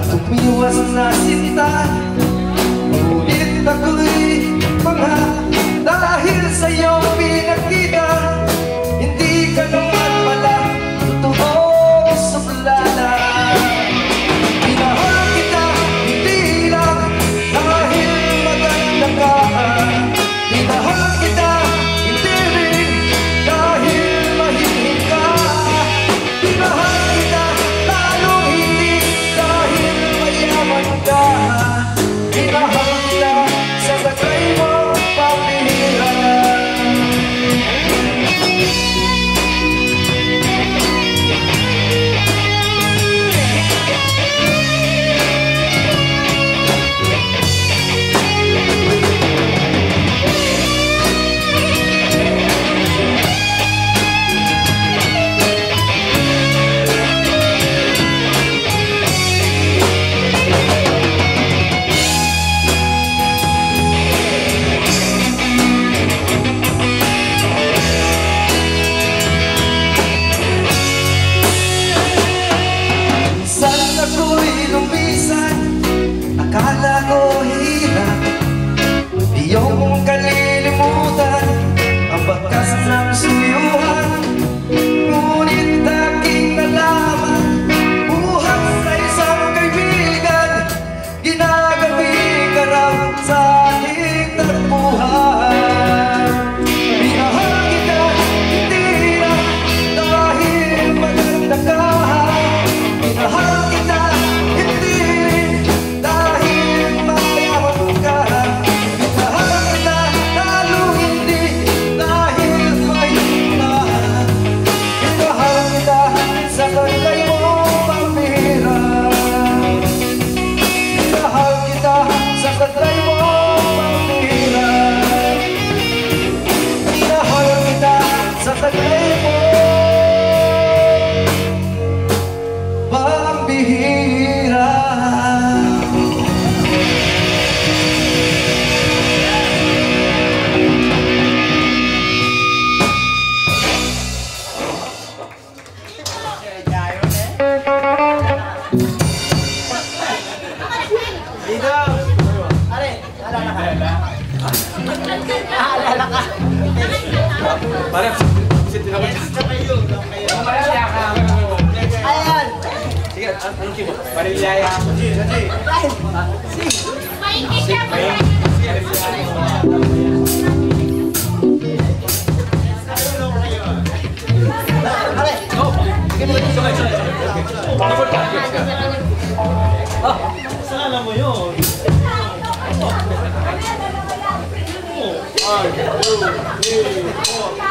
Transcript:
at umiwas na sinta. Ngunit ako'y mga dahil sa iyong pinagkita. Hindi ka naman pala totoong suplada. Minahal kita hindi lang dahil maganda ka. Minahal kita hindi rin dahil mahihing ka. Minahal kita lalong hindi dahil mayaman ka. Minahal kita sa tagay mo pambihira. Akala ko hirap iyong kalilimutan ang bakas ng suyuhan. Ngunit aking nalaman buhat sa isang kaibigan, ginagabi ka raw sa aking tagpuhan. Minahal kita hindi lang dahil maganda ka. Minahal kita hindi sa tagay mo pambihira. Minahal kita sa tagay mo pambihira. Minahal kita sa tagay mo pambihira. Parang sit din ako. Ayan. Sige, anong kimo? Parilyaya. Maingit siya po. Sana mo yun. One, two, three, four.